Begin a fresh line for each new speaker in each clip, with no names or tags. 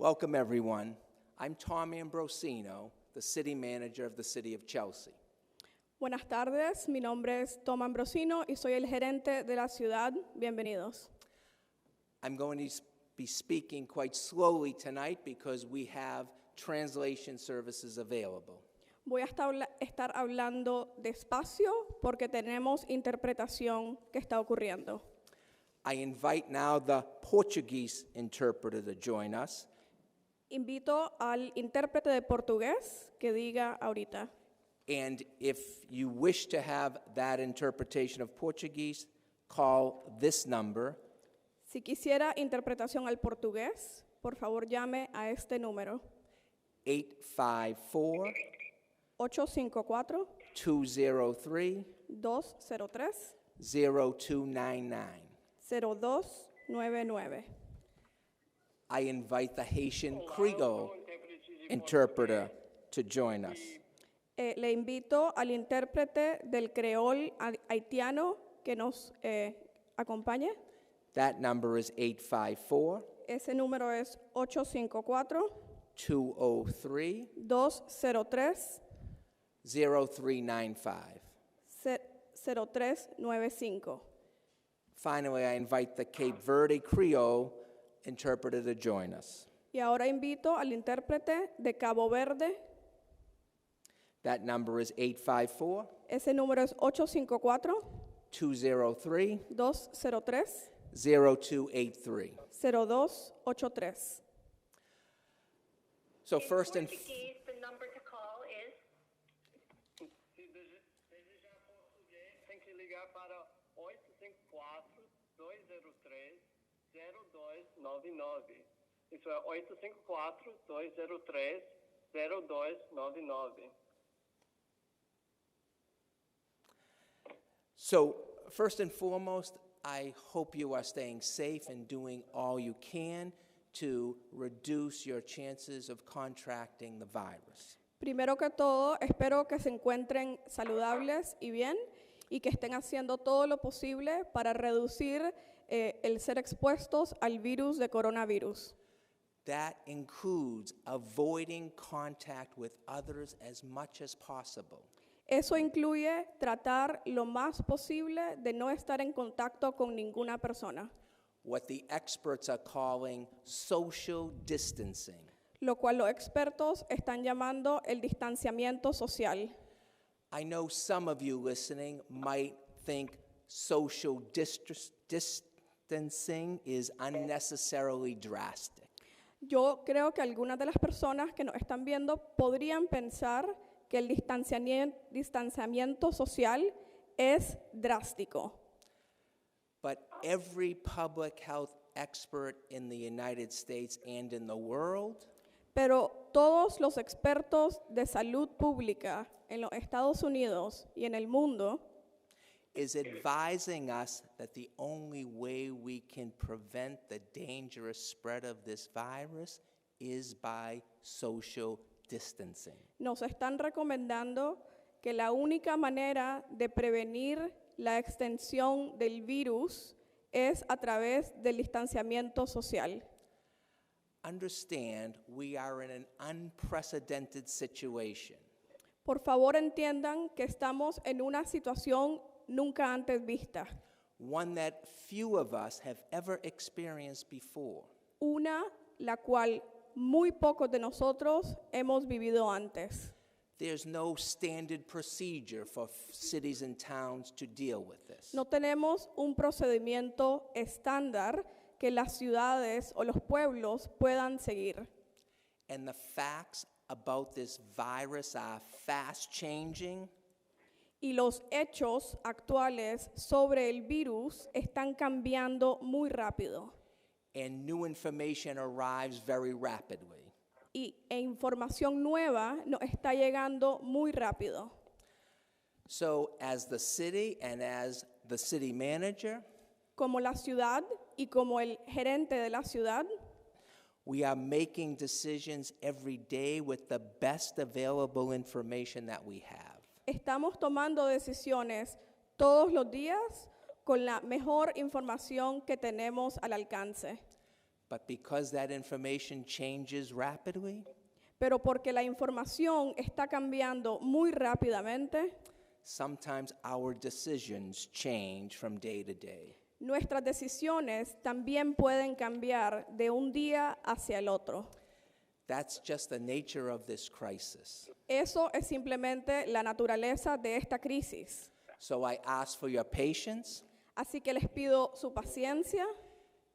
Welcome, everyone. I'm Tom Ambrosino, the city manager of the city of Chelsea.
Buenas tardes, mi nombre es Tom Ambrosino y soy el gerente de la ciudad. Bienvenidos.
I'm going to be speaking quite slowly tonight because we have translation services available.
Voy a estar hablando despacio porque tenemos interpretación que está ocurriendo.
I invite now the Portuguese interpreter to join us.
Invito al intérprete de portugués que diga ahorita.
And if you wish to have that interpretation of Portuguese, call this number,
Si quisiera interpretación al portugués, por favor llame a este número
854-203-0299.
854-203-0299.
I invite the Haitian Creole interpreter to join us.
Le invito al intérprete del creol haitiano que nos acompañe.
That number is 854
Ese número es 854
203
203
0395.
0395.
Finally, I invite the Cape Verde Creole interpreter to join us.
Y ahora invito al intérprete de Cabo Verde.
That number is 854
Ese número es 854
203
203
0283.
0283.
So first and
Portuguese, the number to call is
Se desejar português, tem que ligar para 854-203-0299. Isso é 854-203-0299.
So first and foremost, I hope you are staying safe and doing all you can to reduce your chances of contracting the virus.
Primero que todo, espero que se encuentren saludables y bien y que estén haciendo todo lo posible para reducir el ser expuestos al virus de coronavirus.
That includes avoiding contact with others as much as possible.
Eso incluye tratar lo más posible de no estar en contacto con ninguna persona,
What the experts are calling social distancing.
lo cual los expertos están llamando el distanciamiento social.
I know some of you listening might think social distancing is unnecessarily drastic.
Yo creo que algunas de las personas que nos están viendo podrían pensar que el distanciamiento social es drástico.
But every public health expert in the United States and in the world
Pero todos los expertos de salud pública en los Estados Unidos y en el mundo
is advising us that the only way we can prevent the dangerous spread of this virus is by social distancing.
nos están recomendando que la única manera de prevenir la extensión del virus es a través del distanciamiento social.
Understand, we are in an unprecedented situation.
Por favor, entiendan que estamos en una situación nunca antes vista,
One that few of us have ever experienced before.
una la cual muy pocos de nosotros hemos vivido antes.
There's no standard procedure for cities and towns to deal with this.
No tenemos un procedimiento estándar que las ciudades o los pueblos puedan seguir.
And the facts about this virus are fast changing,
Y los hechos actuales sobre el virus están cambiando muy rápido.
and new information arrives very rapidly.
E información nueva nos está llegando muy rápido.
So, as the city and as the city manager,
Como la ciudad y como el gerente de la ciudad,
we are making decisions every day with the best available information that we have.
estamos tomando decisiones todos los días con la mejor información que tenemos al alcance.
But because that information changes rapidly,
Pero porque la información está cambiando muy rápidamente,
sometimes our decisions change from day to day.
nuestras decisiones también pueden cambiar de un día hacia el otro.
That's just the nature of this crisis.
Eso es simplemente la naturaleza de esta crisis.
So I ask for your patience.
Así que les pido su paciencia.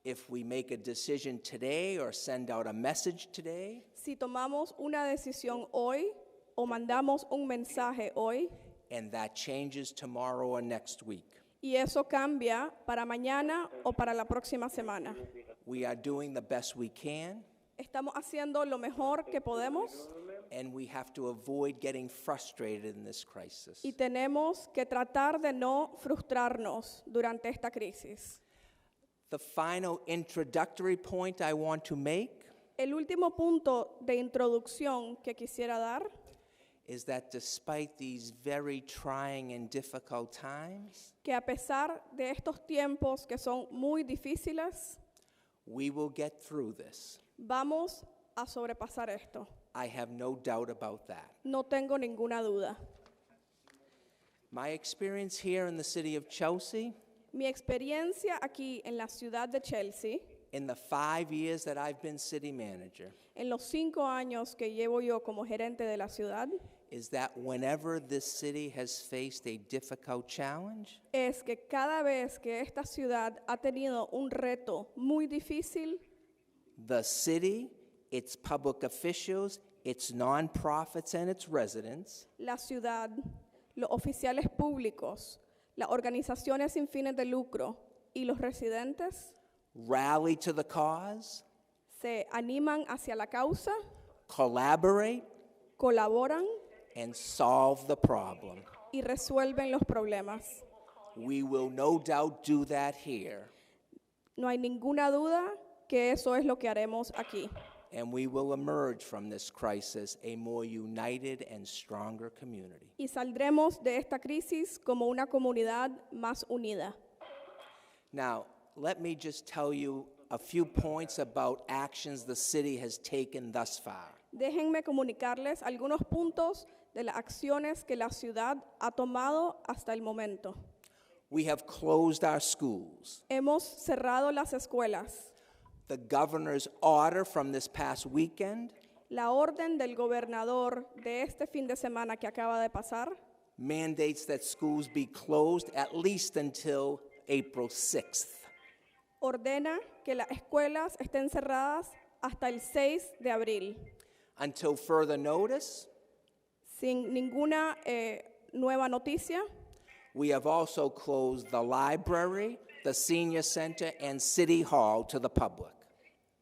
If we make a decision today or send out a message today,
Si tomamos una decisión hoy o mandamos un mensaje hoy
and that changes tomorrow or next week,
y eso cambia para mañana o para la próxima semana,
we are doing the best we can,
estamos haciendo lo mejor que podemos
and we have to avoid getting frustrated in this crisis.
y tenemos que tratar de no frustrarnos durante esta crisis.
The final introductory point I want to make
El último punto de introducción que quisiera dar
is that despite these very trying and difficult times,
que a pesar de estos tiempos que son muy difíciles,
we will get through this.
vamos a sobrepasar esto.
I have no doubt about that.
No tengo ninguna duda.
My experience here in the city of Chelsea,
Mi experiencia aquí en la ciudad de Chelsea,
in the 5 years that I've been city manager,
en los 5 años que llevo yo como gerente de la ciudad,
is that whenever this city has faced a difficult challenge,
es que cada vez que esta ciudad ha tenido un reto muy difícil,
the city, its public officials, its nonprofits, and its residents
la ciudad, los oficiales públicos, las organizaciones sin fines de lucro y los residentes
rally to the cause,
se animan hacia la causa,
collaborate,
colaboran
and solve the problem.
y resuelven los problemas.
We will no doubt do that here,
No hay ninguna duda que eso es lo que haremos aquí.
and we will emerge from this crisis a more united and stronger community.
Y saldremos de esta crisis como una comunidad más unida.
Now, let me just tell you a few points about actions the city has taken thus far.
Déjenme comunicarles algunos puntos de las acciones que la ciudad ha tomado hasta el momento.
We have closed our schools.
Hemos cerrado las escuelas.
The governor's order from this past weekend
La orden del gobernador de este fin de semana que acaba de pasar
mandates that schools be closed at least until April 6th.
ordena que las escuelas estén cerradas hasta el 6 de abril,
Until further notice,
sin ninguna nueva noticia.
we have also closed the library, the senior center, and city hall to the public.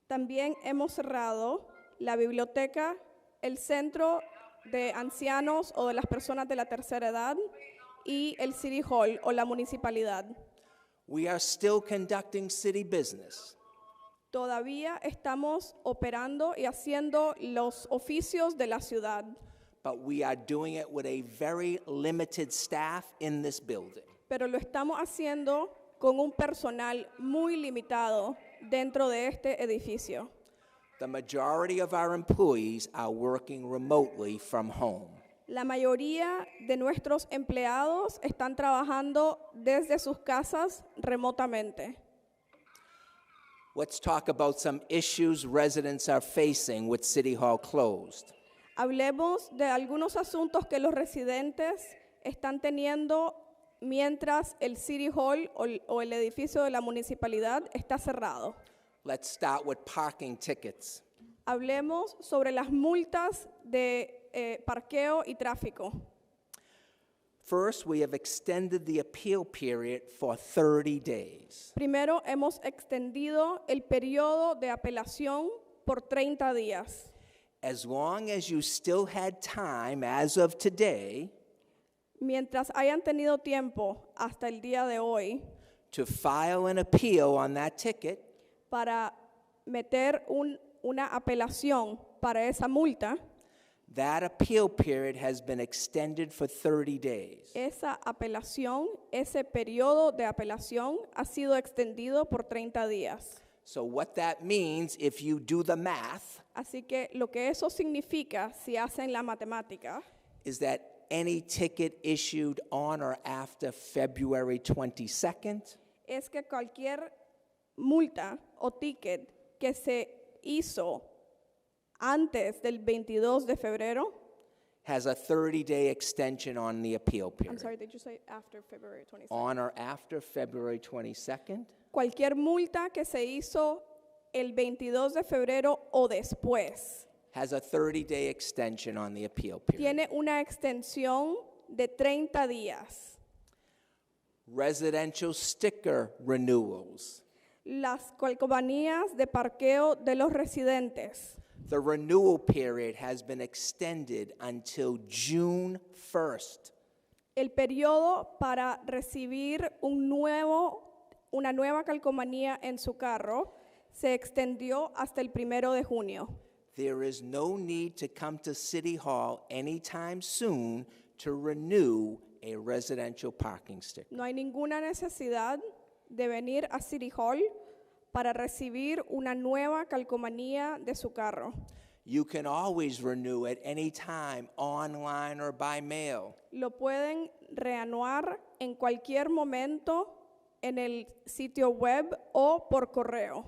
También hemos cerrado la biblioteca, el centro de ancianos o de las personas de la tercera edad y el City Hall o la municipalidad.
We are still conducting city business,
Todavía estamos operando y haciendo los oficios de la ciudad,
but we are doing it with a very limited staff in this building.
pero lo estamos haciendo con un personal muy limitado dentro de este edificio.
The majority of our employees are working remotely from home.
La mayoría de nuestros empleados están trabajando desde sus casas remotamente.
Let's talk about some issues residents are facing with City Hall closed.
Hablemos de algunos asuntos que los residentes están teniendo mientras el City Hall o el edificio de la municipalidad está cerrado.
Let's start with parking tickets.
Hablemos sobre las multas de parqueo y tráfico.
First, we have extended the appeal period for 30 days.
Primero, hemos extendido el periodo de apelación por 30 días.
As long as you still had time as of today
Mientras hayan tenido tiempo hasta el día de hoy
to file an appeal on that ticket,
para meter una apelación para esa multa,
that appeal period has been extended for 30 days.
esa apelación, ese periodo de apelación ha sido extendido por 30 días.
So what that means, if you do the math,
Así que lo que eso significa, si hacen la matemática,
is that any ticket issued on or after February 22nd
es que cualquier multa o ticket que se hizo antes del 22 de febrero,
has a 30-day extension on the appeal
I'm
period.
sorry, did you say after February 22nd?
On or after February 22nd
Cualquier multa que se hizo el 22 de febrero o después
has a 30-day extension on the appeal period.
tiene una extensión de 30 días.
Residential sticker renewals.
Las calcomanías de parqueo de los residentes.
The renewal period has been extended until June 1st.
El periodo para recibir una nueva calcomanía en su carro se extendió hasta el 1 de junio.
There is no need to come to City Hall anytime soon to renew a residential parking sticker.
No hay ninguna necesidad de venir a City Hall para recibir una nueva calcomanía de su carro.
You can always renew at any time, online or by mail.
Lo pueden reanuar en cualquier momento en el sitio web o por correo.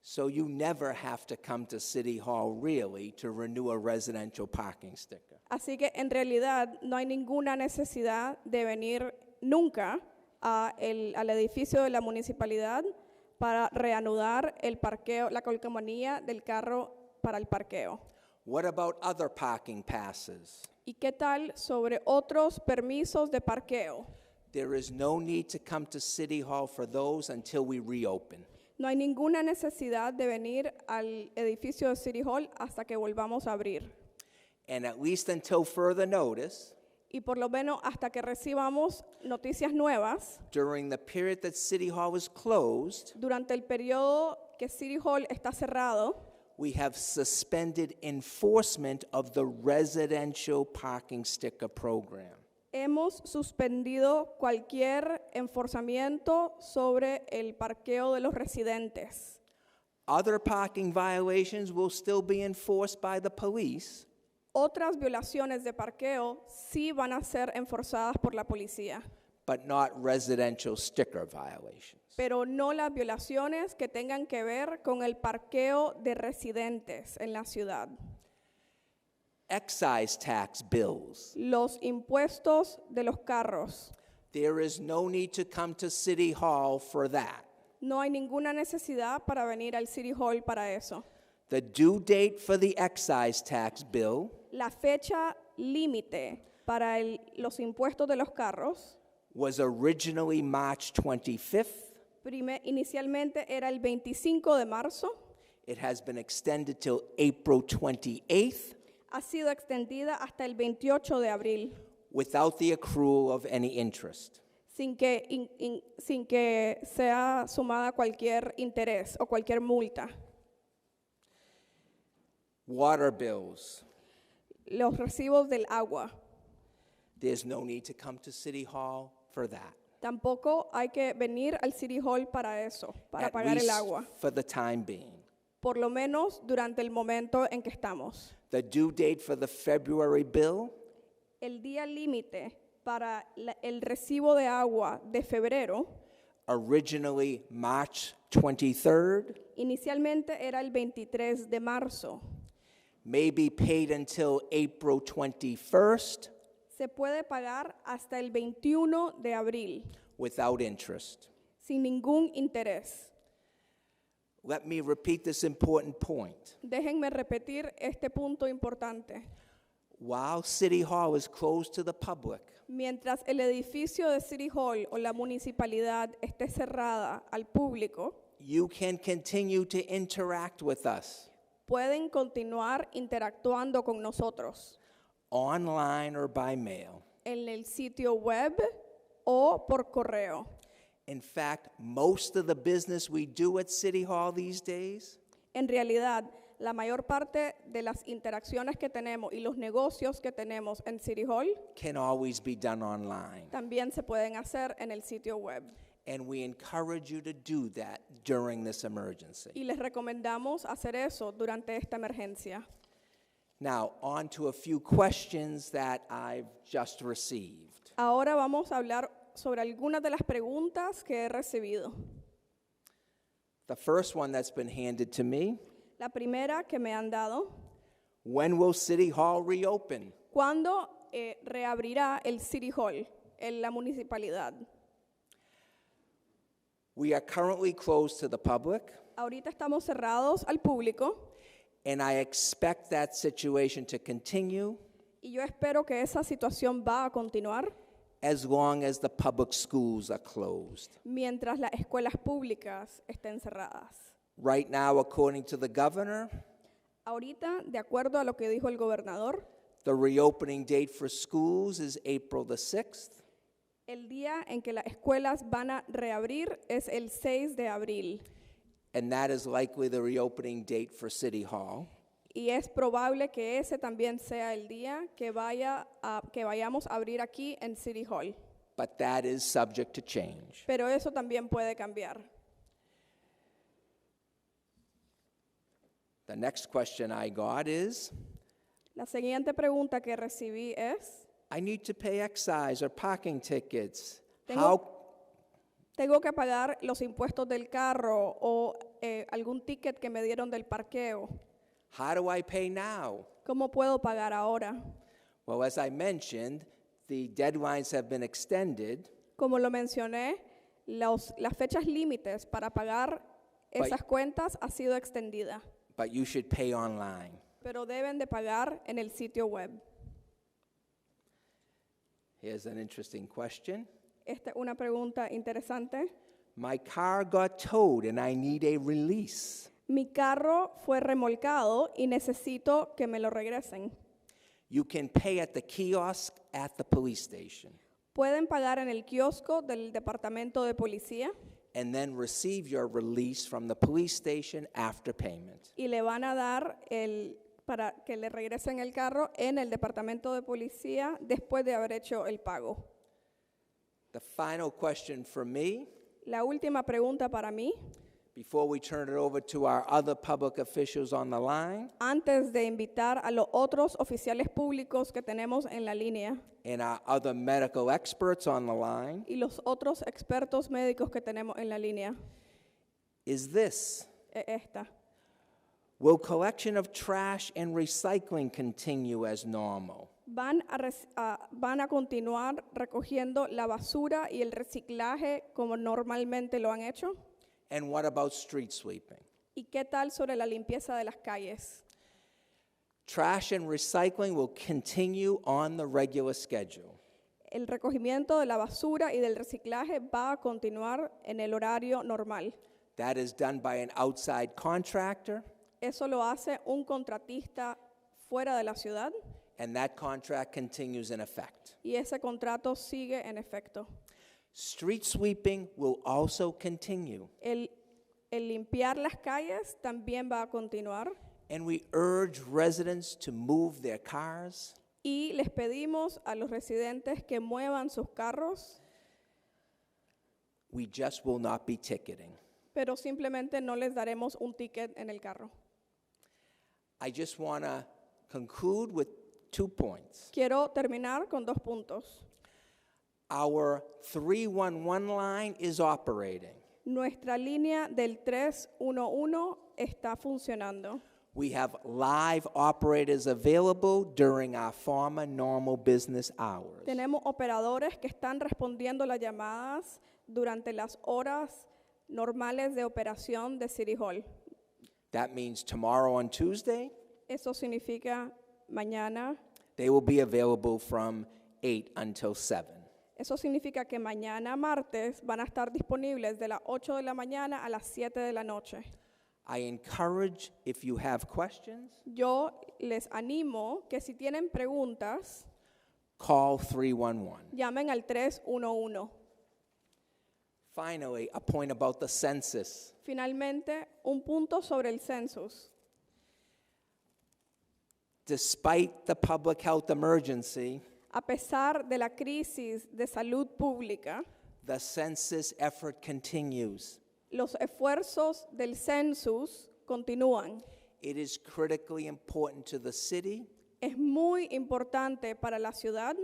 So you never have to come to City Hall really to renew a residential parking sticker.
Así que en realidad no hay ninguna necesidad de venir nunca al edificio de la municipalidad para reanudar el parqueo, la calcomanía del carro para el parqueo.
What about other parking passes?
¿Y qué tal sobre otros permisos de parqueo?
There is no need to come to City Hall for those until we reopen.
No hay ninguna necesidad de venir al edificio de City Hall hasta que volvamos a abrir.
And at least until further notice,
Y por lo menos hasta que recibamos noticias nuevas,
during the period that City Hall is closed,
durante el periodo que City Hall está cerrado,
we have suspended enforcement of the residential parking sticker program.
hemos suspendido cualquier enforzamiento sobre el parqueo de los residentes.
Other parking violations will still be enforced by the police,
Otras violaciones de parqueo sí van a ser enforzadas por la policía,
but not residential sticker violations.
pero no las violaciones que tengan que ver con el parqueo de residentes en la ciudad.
Excise tax bills.
Los impuestos de los carros.
There is no need to come to City Hall for that.
No hay ninguna necesidad para venir al City Hall para eso.
The due date for the excise tax bill
La fecha límite para los impuestos de los carros
was originally March 25th.
inicialmente era el 25 de marzo,
It has been extended till April 28th
ha sido extendida hasta el 28 de abril,
without the accrual of any interest.
sin que sea sumada cualquier interés o cualquier multa.
Water bills.
Los recibos del agua.
There's no need to come to City Hall for that.
Tampoco hay que venir al City Hall para eso, para
At
pagar el
least
agua,
for the time being.
por lo menos durante el momento en que estamos.
The due date for the February bill
El día límite para el recibo de agua de febrero
originally March 23rd,
inicialmente era el 23 de marzo.
may be paid until April 21st
Se puede pagar hasta el 21 de abril
without interest.
sin ningún interés.
Let me repeat this important point.
Déjenme repetir este punto importante.
While City Hall is closed to the public,
Mientras el edificio de City Hall o la municipalidad esté cerrada al público,
you can continue to interact with us
pueden continuar interactuando con nosotros
online or by mail.
en el sitio web o por correo.
In fact, most of the business we do at City Hall these days
En realidad, la mayor parte de las interacciones que tenemos y los negocios que tenemos en City Hall
can always be done online.
también se pueden hacer en el sitio web.
And we encourage you to do that during this emergency.
Y les recomendamos hacer eso durante esta emergencia.
Now, on to a few questions that I've just received.
Ahora vamos a hablar sobre algunas de las preguntas que he recibido.
The first one that's been handed to me,
La primera que me han dado:
when will City Hall reopen?
¿cuándo reabrirá el City Hall, la municipalidad?
We are currently closed to the public,
Ahorita estamos cerrados al público
and I expect that situation to continue
y yo espero que esa situación va a continuar
as long as the public schools are closed.
mientras las escuelas públicas estén cerradas.
Right now, according to the governor,
Ahorita, de acuerdo a lo que dijo el gobernador,
the reopening date for schools is April the 6th.
el día en que las escuelas van a reabrir es el 6 de abril
And that is likely the reopening date for City Hall.
y es probable que ese también sea el día que vayamos a abrir aquí en City Hall.
But that is subject to change.
Pero eso también puede cambiar.
The next question I got is,
La siguiente pregunta que recibí es:
I need to pay excise or parking tickets.
Tengo- ¿tengo que pagar los impuestos del carro o algún ticket que me dieron del parqueo?
How do I pay now?
¿Cómo puedo pagar ahora?
Well, as I mentioned, the deadlines have been extended,
Como lo mencioné, las fechas límites para pagar esas cuentas ha sido extendida,
but you should pay online.
pero deben de pagar en el sitio web.
Here's an interesting question.
Esta es una pregunta interesante.
My car got towed and I need a release.
Mi carro fue remolcado y necesito que me lo regresen.
You can pay at the kiosk at the police station
Pueden pagar en el kiosco del departamento de policía
and then receive your release from the police station after payment.
y le van a dar para que le regresen el carro en el departamento de policía después de haber hecho el pago.
The final question for me,
La última pregunta para mí,
before we turn it over to our other public officials on the line
antes de invitar a los otros oficiales públicos que tenemos en la línea
and our other medical experts on the line,
y los otros expertos médicos que tenemos en la línea,
is this.
es esta.
Will collection of trash and recycling continue as normal?
Van a continuar recogiendo la basura y el reciclaje como normalmente lo han hecho.
And what about street sweeping?
¿Y qué tal sobre la limpieza de las calles?
Trash and recycling will continue on the regular schedule.
El recogimiento de la basura y del reciclaje va a continuar en el horario normal.
That is done by an outside contractor,
Eso lo hace un contratista fuera de la ciudad
and that contract continues in effect.
y ese contrato sigue en efecto.
Street sweeping will also continue,
El limpiar las calles también va a continuar
and we urge residents to move their cars
y les pedimos a los residentes que muevan sus carros,
we just will not be ticketing.
pero simplemente no les daremos un ticket en el carro.
I just want to conclude with 2 points.
Quiero terminar con 2 puntos.
Our 311 line is operating.
Nuestra línea del 311 está funcionando.
We have live operators available during our former normal business hours.
Tenemos operadores que están respondiendo las llamadas durante las horas normales de operación de City Hall.
That means tomorrow on Tuesday,
Eso significa mañana.
they will be available from 8 until 7.
Eso significa que mañana martes van a estar disponibles de las 8 de la mañana a las 7 de la noche.
I encourage, if you have questions,
Yo les animo que si tienen preguntas,
call 311.
llamen al 311.
Finally, a point about the census.
Finalmente, un punto sobre el census.
Despite the public health emergency,
A pesar de la crisis de salud pública,
The census effort continues.
Los esfuerzos del census continúan.
It is critically important to the city
Es muy importante para la ciudad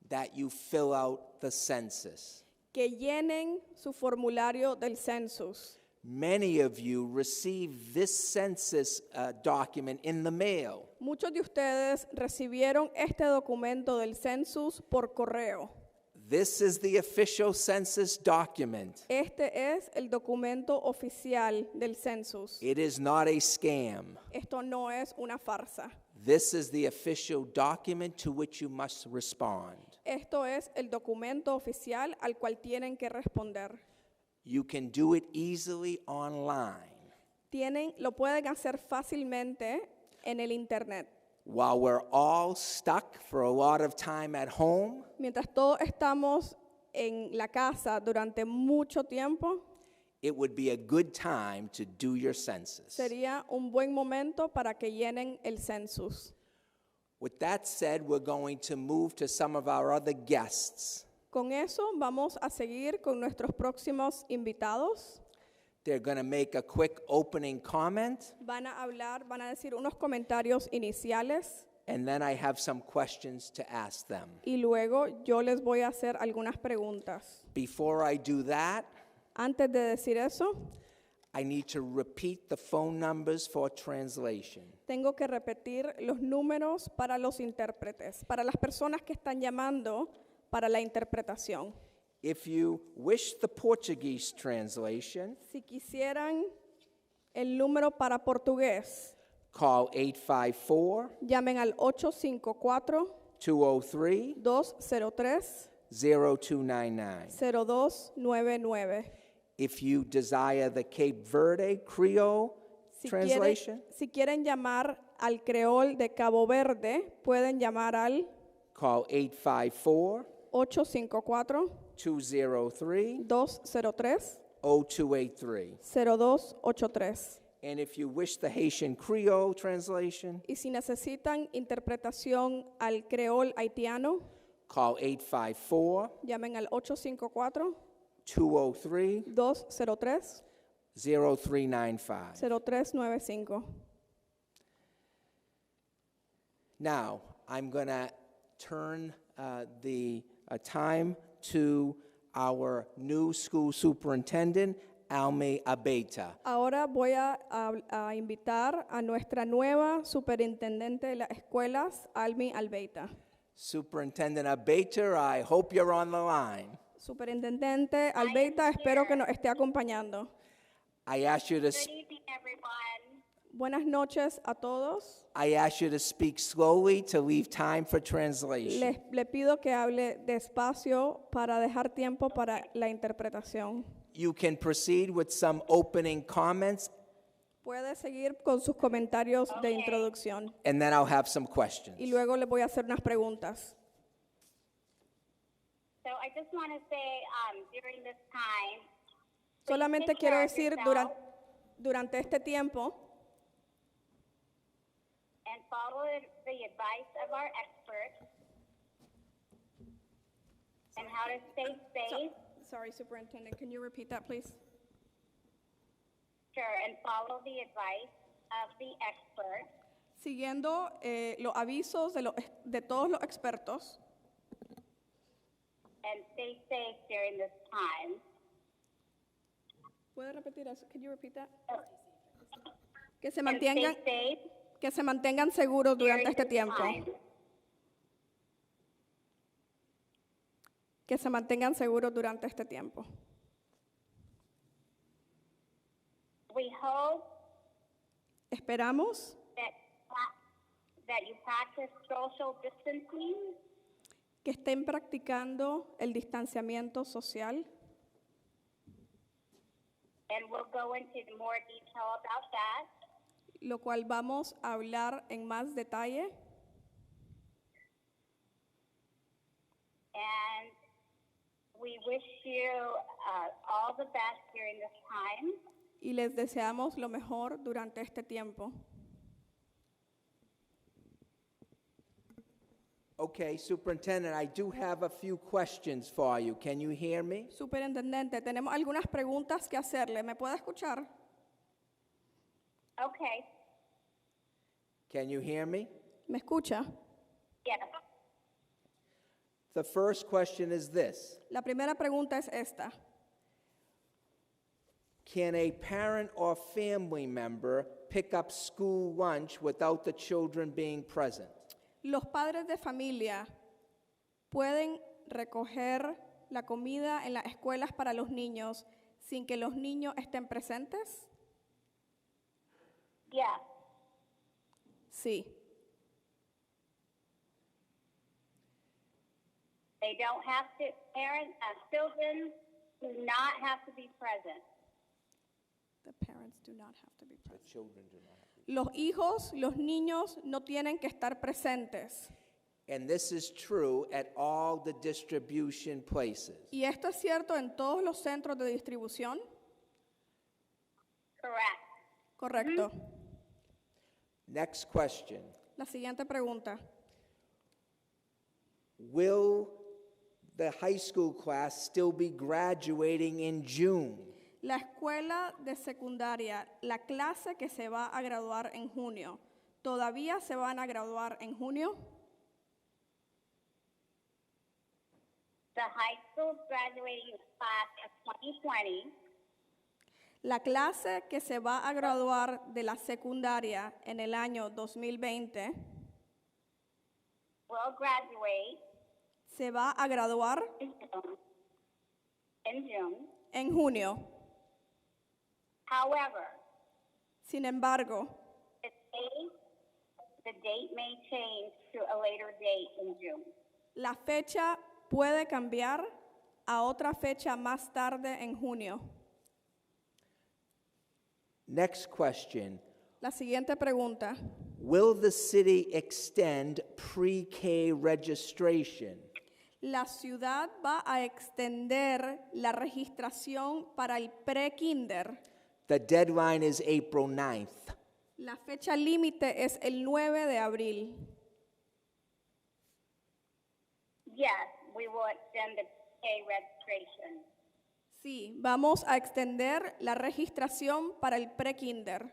that you fill out the census.
que llenen su formulario del census.
Many of you received this census document in the mail.
Muchos de ustedes recibieron este documento del census por correo.
This is the official census document.
Este es el documento oficial del census.
It is not a scam.
Esto no es una farsa.
This is the official document to which you must respond.
Esto es el documento oficial al cual tienen que responder.
You can do it easily online.
Lo pueden hacer fácilmente en el internet.
While we're all stuck for a lot of time at home,
Mientras todos estamos en la casa durante mucho tiempo,
it would be a good time to do your census.
sería un buen momento para que llenen el census.
With that said, we're going to move to some of our other guests.
Con eso vamos a seguir con nuestros próximos invitados.
They're going to make a quick opening comment,
Van a decir unos comentarios iniciales
and then I have some questions to ask them.
y luego yo les voy a hacer algunas preguntas.
Before I do that,
Antes de decir eso,
I need to repeat the phone numbers for translation.
tengo que repetir los números para los intérpretes, para las personas que están llamando para la interpretación.
If you wish the Portuguese translation,
Si quisieran el número para portugués,
call 854
llamen al 854
203
203
0299.
0299.
If you desire the Cape Verde Creole translation,
Si quieren llamar al creol de Cabo Verde, pueden llamar al
call 854
854
203
203
0283.
0283.
And if you wish the Haitian Creole translation,
Y si necesitan interpretación al creol haitiano,
call 854
llamen al 854
203
203
0395.
0395.
Now, I'm going to turn the time to our new school superintendent, Almi Abeta.
Ahora voy a invitar a nuestra nueva superintendente de las escuelas, Almi Albeita.
Superintendent Abeta, I hope you're on the line.
Superintendente Albeita, espero que nos esté acompañando.
I ask you to
Good evening, everyone.
Buenas noches a todos.
speak slowly to leave time for translation.
Le pido que hable despacio para dejar tiempo para la interpretación.
You can proceed with some opening comments,
Puede seguir con sus comentarios de introducción
and then I'll have some questions.
y luego le voy a hacer unas preguntas.
So I just want to say, during this time, please
Solamente
take
quiero
care of
decir
yourself
durante este tiempo
and follow the advice of our experts and how to stay safe.
Sorry, Superintendent, can you repeat that, please?
Sure, and follow the advice of the experts
Siguiendo los avisos de todos los expertos
and stay safe during this time.
¿Puede repetir eso? Can you repeat that? Que se
And
mantengan,
stay safe
que se mantengan seguros
during
durante este
this
tiempo.
time.
Que se mantengan seguros durante este tiempo.
We hope
Esperamos
that you practice social distancing
que estén practicando el distanciamiento social,
and we'll go into more detail about that.
lo cual vamos a hablar en más detalle.
And we wish you all the best during this time.
Y les deseamos lo mejor durante este tiempo.
Okay, Superintendent, I do have a few questions for you. Can you hear me?
Superintendente, tenemos algunas preguntas que hacerle. ¿Me puede escuchar?
Okay.
Can you hear me?
¿Me escucha?
Yes.
The first question is this.
La primera pregunta es esta.
Can a parent or family member pick up school lunch without the children being present?
¿Los padres de familia pueden recoger la comida en las escuelas para los niños sin que los niños estén presentes?
Yes.
Sí.
They don't have to, parents, children do not have to be present.
The parents do not have to be
The
present.
children do not.
Los hijos, los niños no tienen que estar presentes.
And this is true at all the distribution places.
Y esto es cierto en todos los centros de distribución.
Correct.
Correcto.
Next question.
La siguiente pregunta.
Will the high school class still be graduating in June?
La escuela de secundaria, la clase que se va a graduar en junio, ¿todavía se van a graduar en junio?
The high school graduating class of 2020
La clase que se va a graduar de la secundaria en el año 2020
will graduate
se va a graduar
in June.
en junio.
However,
Sin embargo,
the date may change to a later date in June.
la fecha puede cambiar a otra fecha más tarde en junio.
Next question.
La siguiente pregunta.
Will the city extend pre-K registration?
La ciudad va a extender la registración para el pre-kinder.
The deadline is April 9th.
La fecha límite es el 9 de abril.
Yes, we will extend the pay registration.
Sí, vamos a extender la registración para el pre-kinder.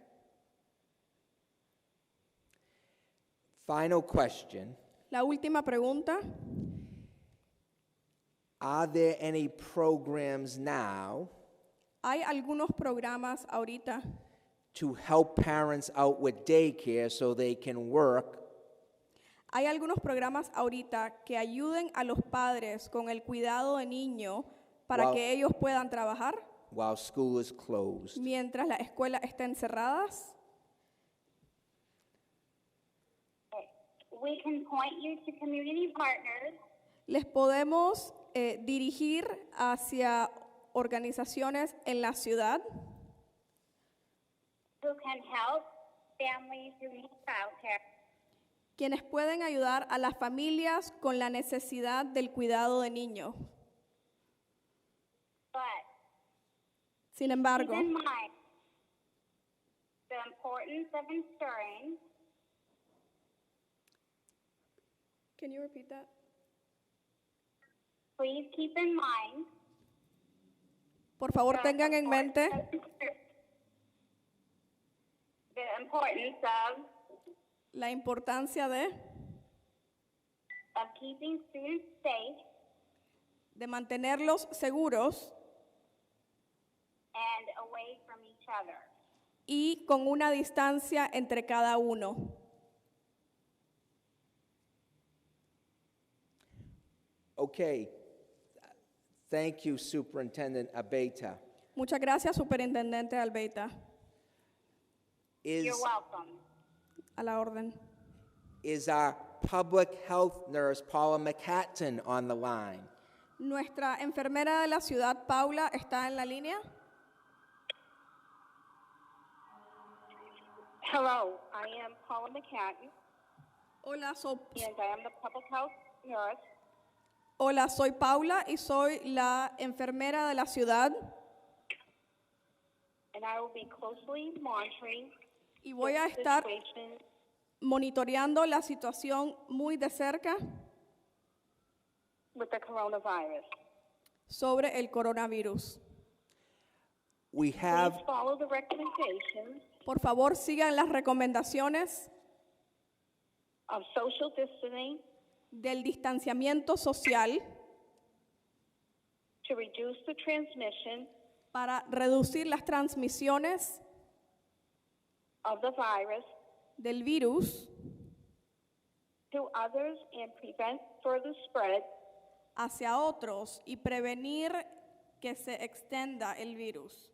Final question.
La última pregunta.
Are there any programs now
Hay algunos programas ahorita
to help parents out with daycare so they can work
Hay algunos programas ahorita que ayuden a los padres con el cuidado de niño para
Wow.
que ellos puedan trabajar
while school is closed?
mientras las escuelas estén cerradas.
We can point you to community partners
Les podemos dirigir hacia organizaciones en la ciudad
who can help families who need childcare.
quienes pueden ayudar a las familias con la necesidad del cuidado de niños.
But
Sin
keep
embargo,
in mind the importance of ensuring
Can you repeat that?
please keep in mind
Por favor, tengan en mente
the importance of
la importancia
keeping students safe
de mantenerlos seguros
and away from each other.
y con una distancia entre cada uno.
Okay. Thank you, Superintendent Abeta.
Muchas gracias, Superintendente Albeita.
Is,
You're welcome.
A la orden.
is our public health nurse, Paula McCatton, on the line?
Nuestra enfermera de la ciudad, Paula, ¿está en la línea?
Hello, I am Paula McCatton,
Hola,
and I am the public health nurse.
Hola, soy Paula y soy la enfermera de la ciudad
And I will be closely monitoring
y voy a
the
estar
situation
monitoreando la situación muy de cerca
with the coronavirus.
sobre el coronavirus.
We have
Please follow the recommendations
Por favor, sigan las recomendaciones
of social distancing
del distanciamiento social
to reduce the transmission
para reducir las transmisiones
of the virus
del virus
to others and prevent further spread
hacia otros y prevenir que se extienda el virus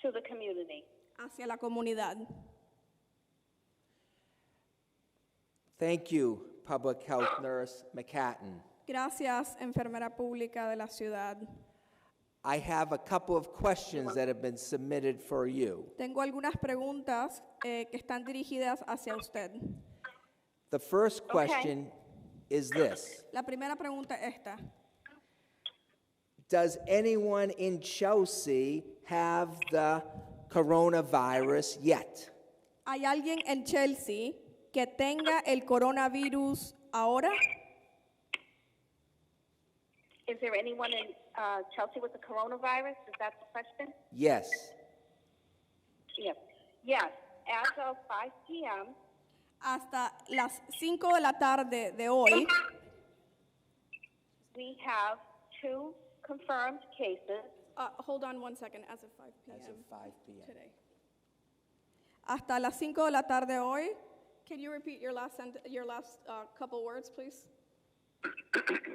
to the community.
hacia la comunidad.
Thank you, Public Health Nurse McCatton.
Gracias, enfermera pública de la ciudad.
I have a couple of questions that have been submitted for you.
Tengo algunas preguntas que están dirigidas hacia usted.
The first question is this.
La primera pregunta es esta.
Does anyone in Chelsea have the coronavirus yet?
¿Hay alguien en Chelsea que tenga el coronavirus ahora?
Is there anyone in Chelsea with the coronavirus? Is that the question?
Yes.
Yes. Yes. As of 5 p.m.,
Hasta las 5 de la tarde de hoy,
we have 2 confirmed cases.
hold on one second, as of 5 p.m.
As of 5 p.m.
today. Hasta las 5 de la tarde hoy, can you repeat your last couple words, please?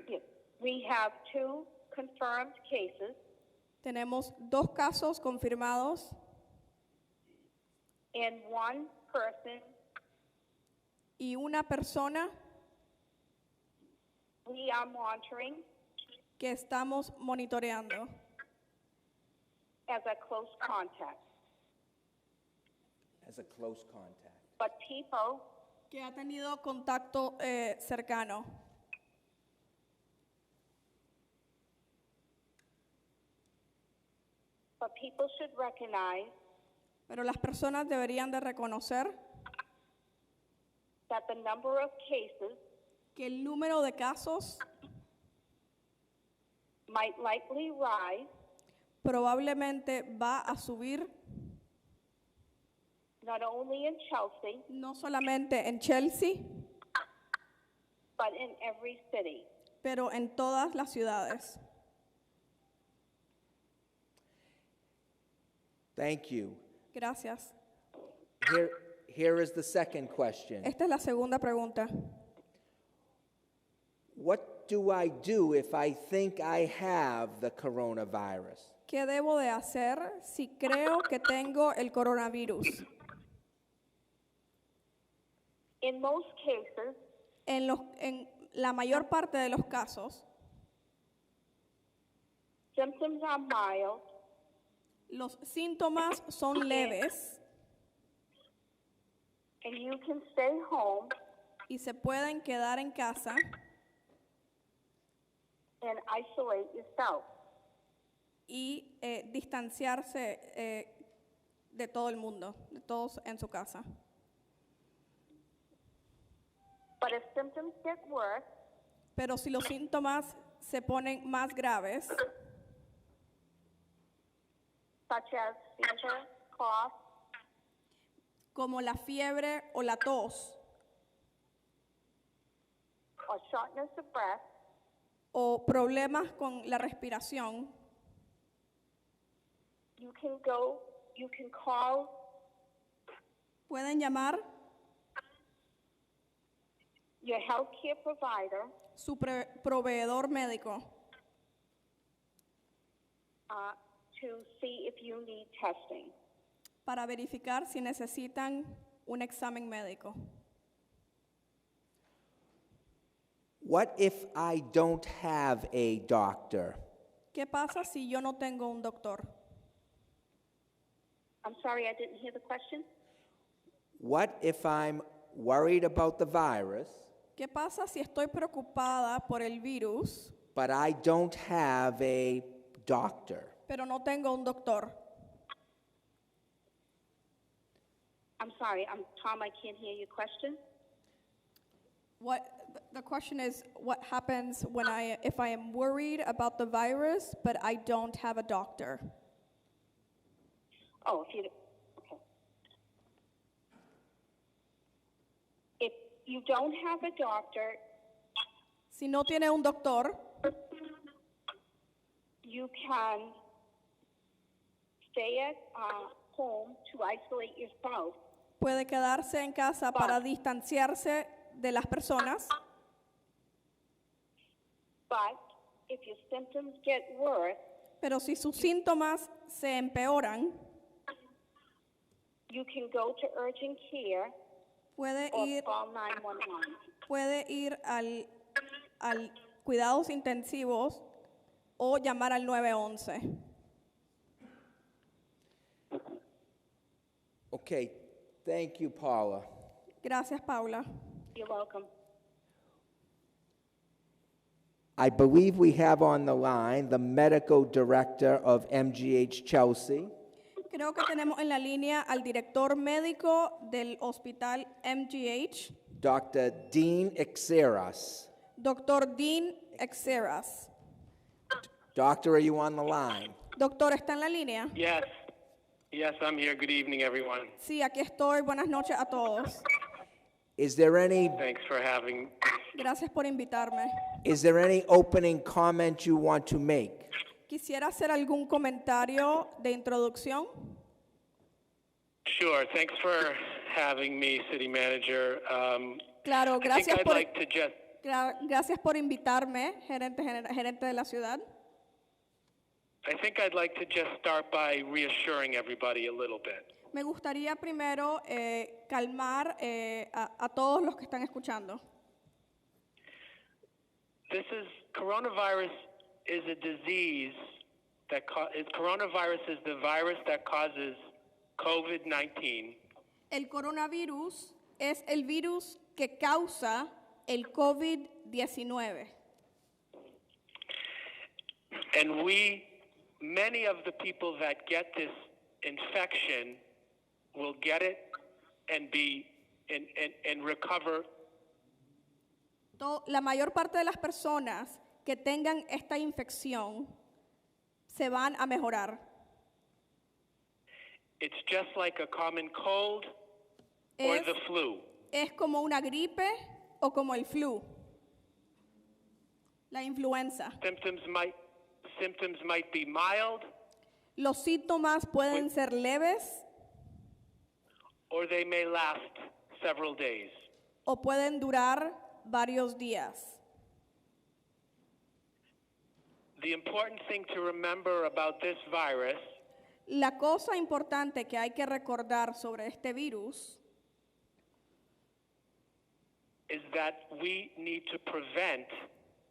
Yes. We have 2 confirmed cases
Tenemos 2 casos confirmados
and 1 person
y una persona
we are monitoring
que estamos monitoreando
as a close contact.
As a close contact.
But people
que ha tenido contacto cercano.
should recognize
Pero las personas deberían de reconocer
that the number of cases
que el número de casos
might likely rise
probablemente va a subir
not only in Chelsea,
no solamente en Chelsea,
but in every city.
pero en todas las ciudades.
Thank you.
Gracias.
Here is the second question.
Esta es la segunda pregunta.
What do I do if I think I have the coronavirus?
¿Qué debo de hacer si creo que tengo el coronavirus?
In most cases,
En la mayor parte de los casos,
symptoms are mild
los síntomas son leves
and you can stay home
y se pueden quedar en casa
and isolate yourself.
y distanciarse de todo el mundo, de todos en su casa.
But if symptoms get worse,
Pero si los síntomas se ponen más graves,
such as fever, cough,
como la fiebre o la tos,
or shortness of breath,
o problemas con la respiración,
you can call
pueden llamar
your healthcare provider
su proveedor médico
to see if you need testing.
para verificar si necesitan un examen médico.
What if I don't have a doctor?
¿Qué pasa si yo no tengo un doctor?
I'm sorry, I didn't hear the question.
What if I'm worried about the virus,
¿Qué pasa si estoy preocupada por el virus,
but I don't have a doctor?
pero no tengo un doctor?
I'm sorry, Tom, I can't hear your question.
The question is, what happens when if I am worried about the virus, but I don't have a doctor?
Oh, if you, okay. If you don't have a doctor,
Si no tiene un doctor,
you can stay at home to isolate yourself.
puede quedarse en casa para distanciarse de las personas,
But if your symptoms get worse,
pero si sus síntomas se empeoran,
you can go to urgent care
puede
or
ir,
call 911.
puede ir al cuidados intensivos o llamar al 911.
Okay, thank you, Paula.
Gracias, Paula.
You're welcome.
I believe we have on the line the medical director of MGH Chelsea,
Creo que tenemos en la línea al director médico del hospital MGH,
Dr. Dean Exeras.
Dr. Dean Exeras.
Doctor, are you on the line?
Doctor, ¿está en la línea?
Yes. Yes, I'm here. Good evening, everyone.
Sí, aquí estoy. Buenas noches a todos.
Is there any
Thanks for having.
Gracias por invitarme.
opening comment you want to make?
Quisiera hacer algún comentario de introducción.
Sure. Thanks for having me, City Manager.
Claro,
I think
gracias
I'd
por,
like to just.
gracias por invitarme, gerente de la ciudad.
I think I'd like to just start by reassuring everybody a little bit.
Me gustaría primero calmar a todos los que están escuchando.
Coronavirus is a disease coronavirus is the virus that causes COVID-19.
El coronavirus es el virus que causa el COVID-19.
And many of the people that get this infection will get it and recover.
La mayor parte de las personas que tengan esta infección se van a mejorar.
It's just like a common cold or the flu.
Es como una gripe o como el flu, la influenza.
Symptoms might be mild,
Los síntomas pueden ser leves
or they may last several days.
o pueden durar varios días.
The important thing to remember about this virus
La cosa importante que hay que recordar sobre este virus
is that we need to prevent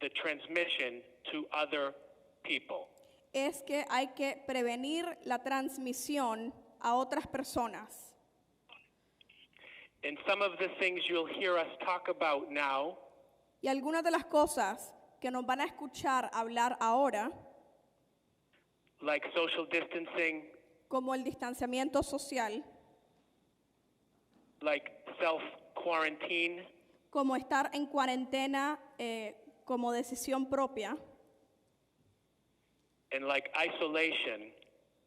the transmission to other people.
es que hay que prevenir la transmisión a otras personas.
And some of the things you'll hear us talk about now
Y algunas de las cosas que nos van a escuchar hablar ahora,
like social distancing,
como el distanciamiento social,
like self-quarantine,
como estar en cuarentena como decisión propia
and like isolation,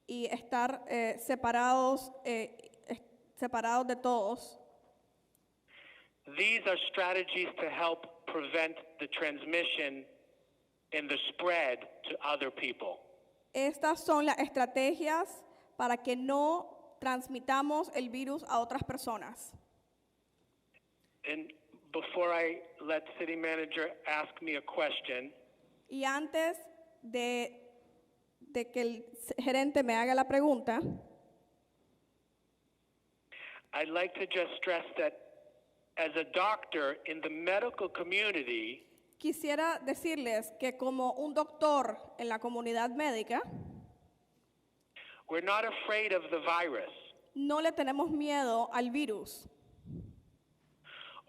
y estar separados de todos.
these are strategies to help prevent the transmission and the spread to other people.
Estas son las estrategias para que no transmitamos el virus a otras personas.
And before I let City Manager ask me a question,
Y antes de que el gerente me haga la pregunta,
I'd like to just stress that as a doctor in the medical community,
quisiera decirles que como un doctor en la comunidad médica,
we're not afraid of the virus.
no le tenemos miedo al virus.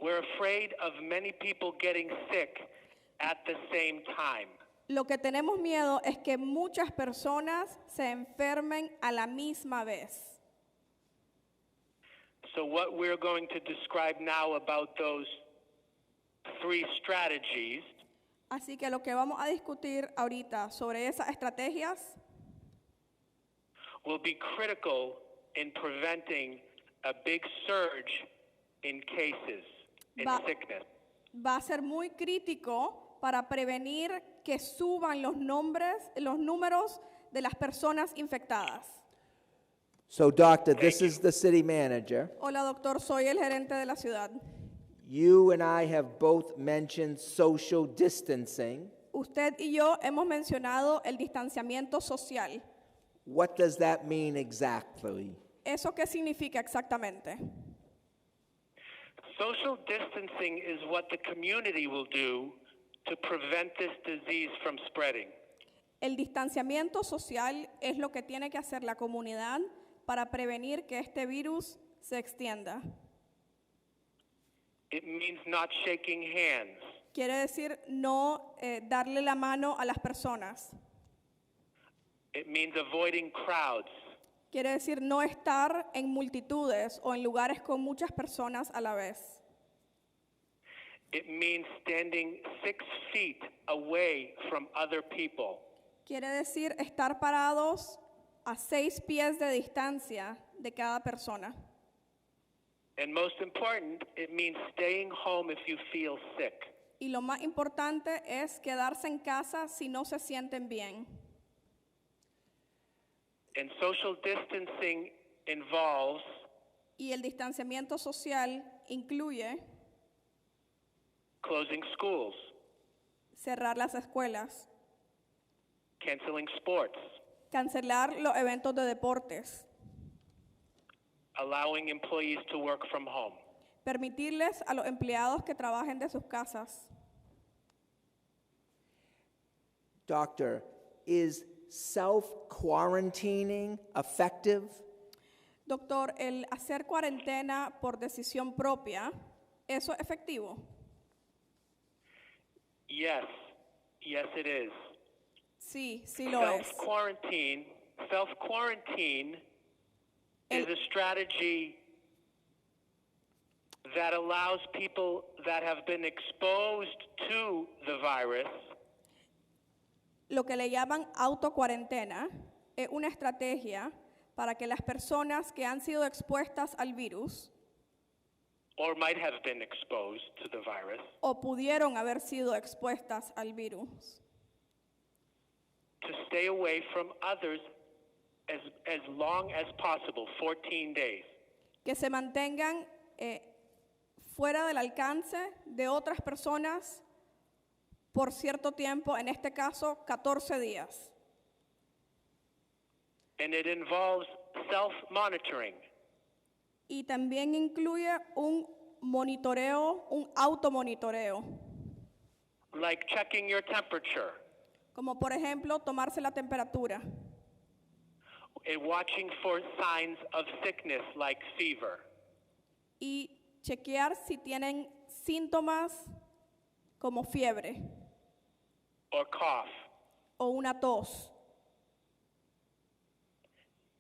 We're afraid of many people getting sick at the same time.
Lo que tenemos miedo es que muchas personas se enfermen a la misma vez.
So what we're going to describe now about those 3 strategies
Así que lo que vamos a discutir ahorita sobre esas estrategias
will be critical in preventing a big surge in cases, in
Va-
sickness.
va a ser muy crítico para prevenir que suban los números de las personas infectadas.
So, Doctor, this is the city manager.
Hola, doctor, soy el gerente de la ciudad.
You and I have both mentioned social distancing.
Usted y yo hemos mencionado el distanciamiento social.
What does that mean exactly?
¿Eso qué significa exactamente?
Social distancing is what the community will do to prevent this disease from spreading.
El distanciamiento social es lo que tiene que hacer la comunidad para prevenir que este virus se extienda.
It means not shaking hands.
Quiere decir no darle la mano a las personas.
It means avoiding crowds.
Quiere decir no estar en multitudes o en lugares con muchas personas a la vez.
It means standing 6 feet away from other people.
Quiere decir estar parados a 6 pies de distancia de cada persona.
And most important, it means staying home if you feel sick.
Y lo más importante es quedarse en casa si no se sienten bien.
And social distancing involves
Y el distanciamiento social incluye
closing schools,
cerrar las escuelas,
canceling sports,
cancelar los eventos de deportes,
allowing employees to work from home.
permitirles a los empleados que trabajen de sus casas.
Doctor, is self-quarantining effective?
Doctor, el hacer cuarentena por decisión propia, ¿eso es efectivo?
Yes, yes it is.
Sí, sí lo es.
Self-quarantine is a strategy that allows people that have been exposed to the virus
Lo que le llaman autocuarentena es una estrategia para que las personas que han sido expuestas al virus
or might have been exposed to the virus
o pudieron haber sido expuestas al virus,
to stay away from others as long as possible, 14 days.
que se mantengan fuera del alcance de otras personas por cierto tiempo, en este caso 14 días.
And it involves self-monitoring.
Y también incluye un monitoreo, un automonitoreo,
Like checking your temperature
como por ejemplo tomarse la temperatura
and watching for signs of sickness like fever.
y chequear si tienen síntomas como fiebre
Or cough.
o una tos.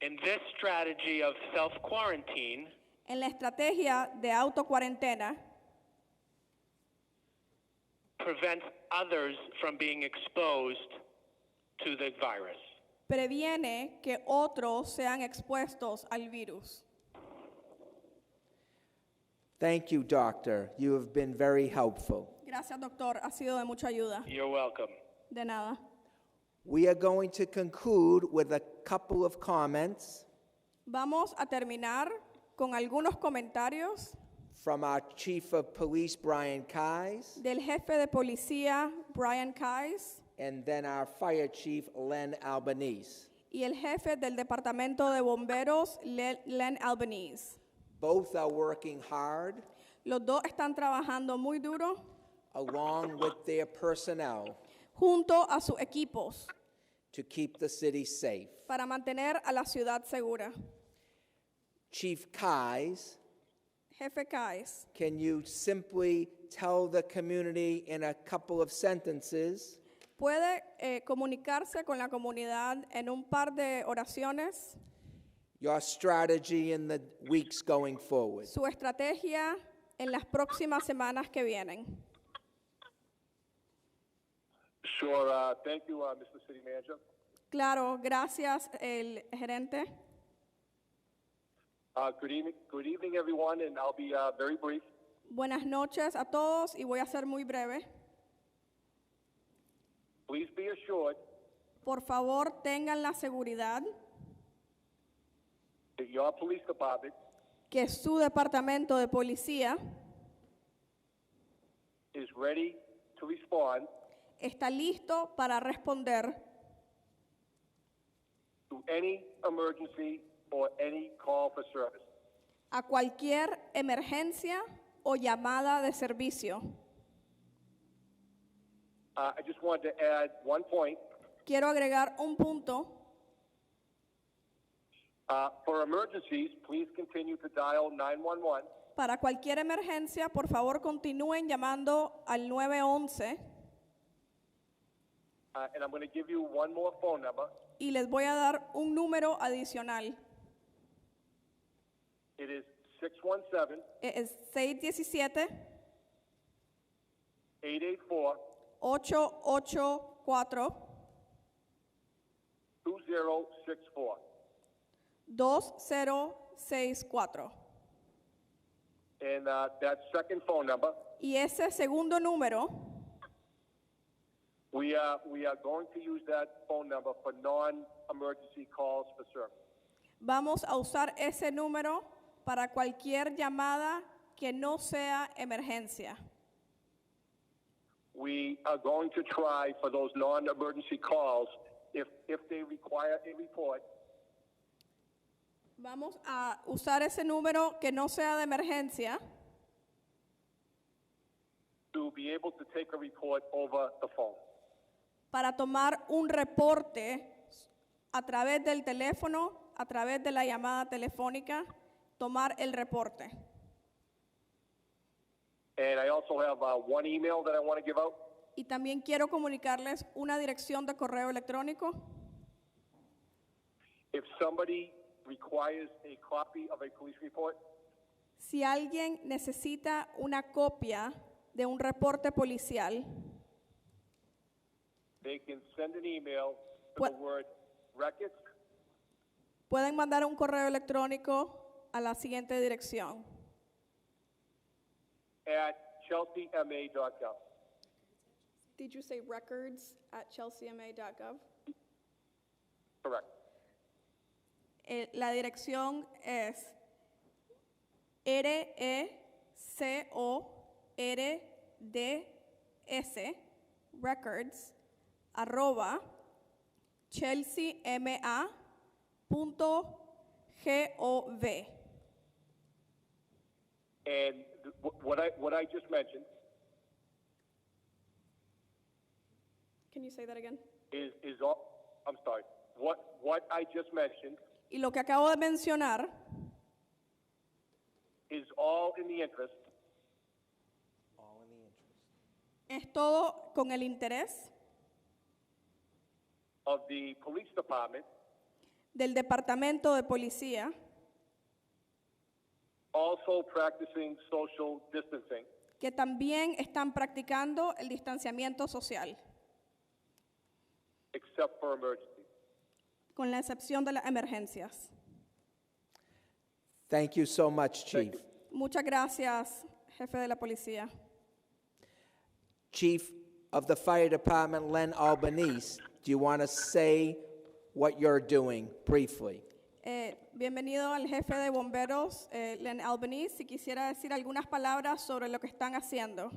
In this strategy of self-quarantine,
En la estrategia de autocuarentena
prevents others from being exposed to the virus.
previene que otros sean expuestos al virus.
Thank you, Doctor. You have been very helpful.
Gracias, doctor. Ha sido de mucha ayuda.
You're welcome.
De nada.
We are going to conclude with a couple of comments
Vamos a terminar con algunos comentarios
from our Chief of Police, Brian Keyes,
del jefe de policía, Brian Keyes,
and then our Fire Chief, Len Albanese.
y el jefe del departamento de bomberos, Len Albanese.
Both are working hard
Los dos están trabajando muy duro
along with their personnel
junto a sus equipos
to keep the city safe.
para mantener a la ciudad segura.
Chief Keyes,
Jefe Keyes,
can you simply tell the community in a couple of sentences
¿puede comunicarse con la comunidad en un par de oraciones
your strategy in the weeks going forward?
su estrategia en las próximas semanas que vienen?
Sure. Thank you, Mr. City Manager.
Claro, gracias, el gerente.
Good evening, everyone, and I'll be very brief.
Buenas noches a todos y voy a ser muy breve.
Please be assured
Por favor, tengan la seguridad
that your police department
que su departamento de policía
is ready to respond
está listo para responder
to any emergency or any call for service.
a cualquier emergencia o llamada de servicio.
I just wanted to add one point.
Quiero agregar un punto.
For emergencies, please continue to dial 911.
Para cualquier emergencia, por favor, continúen llamando al 911
And I'm going to give you one more phone number.
y les voy a dar un número adicional.
It is 617
Es 617
884
884
2064.
2064.
And that second phone number,
Y ese segundo número,
we are going to use that phone number for non-emergency calls for service.
vamos a usar ese número para cualquier llamada que no sea emergencia.
We are going to try for those non-emergency calls, if they require a report,
Vamos a usar ese número que no sea de emergencia
to be able to take a report over the phone.
para tomar un reporte a través del teléfono, a través de la llamada telefónica, tomar el reporte.
And I also have one email that I want to give out.
Y también quiero comunicarles una dirección de correo electrónico.
If somebody requires a copy of a police report,
Si alguien necesita una copia de un reporte policial,
they can send an email to
What-
the word records
pueden mandar un correo electrónico a la siguiente dirección:
at chelseama.gov.
Did you say records at chelseama.gov?
Correct.
La dirección es RECORDS records @ chelseama.gov.
And what I just mentioned
Can you say that again?
is all. I'm sorry. What I just mentioned
Y lo que acabo de mencionar
is all in the interest
All in the interest.
es todo con el interés
of the police department
del Departamento de Policía,
also practicing social distancing
que también están practicando el distanciamiento social,
except for emergencies.
con la excepción de las emergencias.
Thank you so much, Chief.
Muchas gracias, jefe de la policía.
Chief of the Fire Department, Len Albanese, do you want to say what you're doing briefly?
Bienvenido al jefe de bomberos, Len Albanese. Si quisiera decir algunas palabras sobre lo que están haciendo.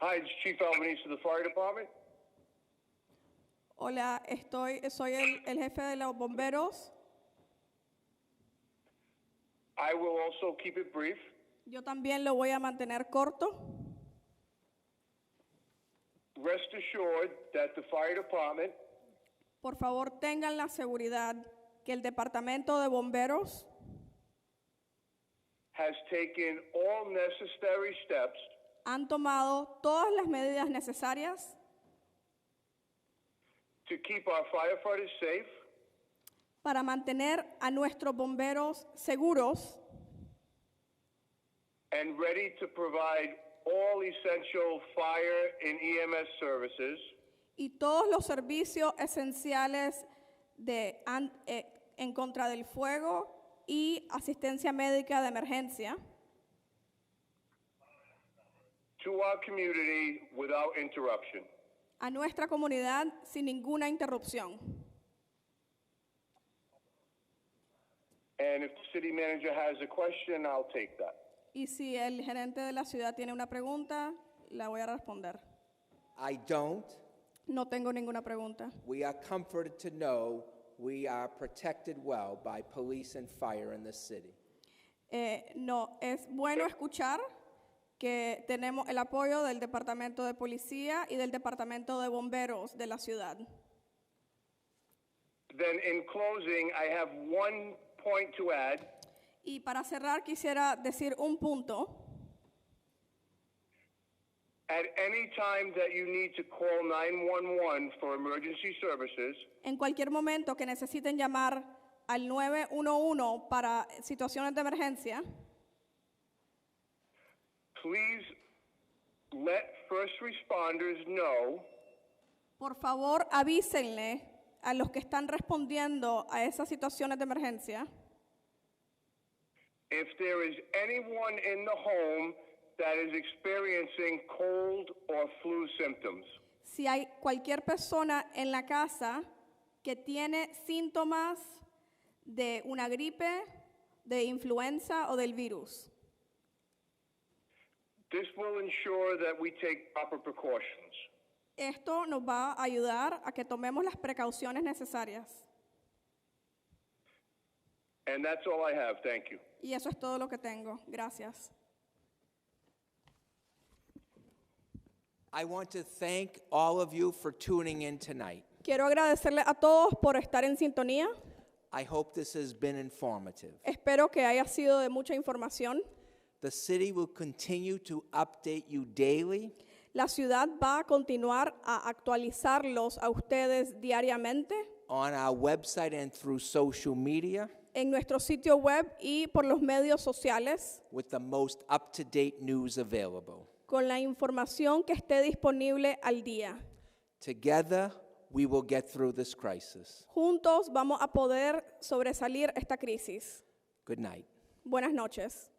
Hi, it's Chief Albanese of the Fire Department.
Hola, soy el jefe de los bomberos.
I will also keep it brief.
Yo también lo voy a mantener corto.
Rest assured that the Fire Department
Por favor, tengan la seguridad que el Departamento de Bomberos
has taken all necessary steps
han tomado todas las medidas necesarias
to keep our firefighters safe
para mantener a nuestros bomberos seguros
and ready to provide all essential fire and EMS services
y todos los servicios esenciales en contra del fuego y asistencia médica de emergencia
to our community without interruption.
a nuestra comunidad sin ninguna interrupción.
And if the city manager has a question, I'll take that.
Y si el gerente de la ciudad tiene una pregunta, la voy a responder.
I don't.
No tengo ninguna pregunta.
We are comforted to know we are protected well by police and fire in this city.
No, es bueno escuchar que tenemos el apoyo del Departamento de Policía y del Departamento de Bomberos de la ciudad.
Then in closing, I have one point to add.
Y para cerrar quisiera decir un punto.
At any time that you need to call 911 for emergency services,
En cualquier momento que necesiten llamar al 911 para situaciones de emergencia,
please let first responders know
por favor avísenle a los que están respondiendo a esas situaciones de emergencia
if there is anyone in the home that is experiencing cold or flu symptoms.
si hay cualquier persona en la casa que tiene síntomas de una gripe, de influenza o del virus.
This will ensure that we take proper precautions.
Esto nos va a ayudar a que tomemos las precauciones necesarias.
And that's all I have. Thank you.
Y eso es todo lo que tengo. Gracias.
I want to thank all of you for tuning in tonight.
Quiero agradecerle a todos por estar en sintonía.
I hope this has been informative.
Espero que haya sido de mucha información.
The city will continue to update you daily
La ciudad va a continuar a actualizarlos a ustedes diariamente
on our website and through social media
en nuestro sitio web y por los medios sociales
with the most up-to-date news available.
con la información que esté disponible al día.
Together, we will get through this crisis.
Juntos vamos a poder sobresalir esta crisis.
Good night.
Buenas noches.